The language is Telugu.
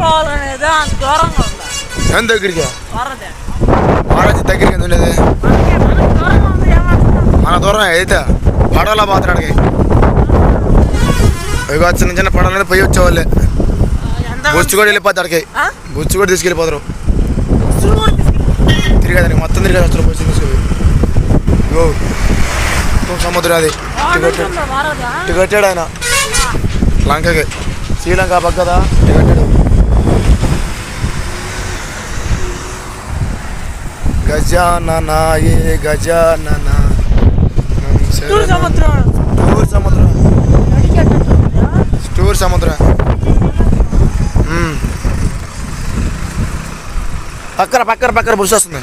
పోవాలనేది అంత దూరంగా ఉందా? ఎంత దగ్గరికి? వరద వారాజీ దగ్గరికి ఎంత ఉండేది? మనకి దూరంగా ఉంది ఏమంటున్నావు? మన దూరం అయితే పడవలా పోతాడికి ఇక చిన్న చిన్న పడవలు పోయి వచ్చేవాళ్ళే. బొచ్చు కూడా వెళ్ళిపోతాడికి, బొచ్చు కూడా తీసుకెళ్ళిపోతారు. తిరిగేదానికి మొత్తం తిరిగేది వస్తారు బొచ్చు తీసుకెళ్ళి. సముద్రం అది కట్టాడు ఆయన లంకకి, శ్రీలంక పక్కదా కట్టాడు. గజానన ఏ గజానన టూర్ సముద్రం టూర్ సముద్రం పక్కన బుర్స్ వస్తుంది.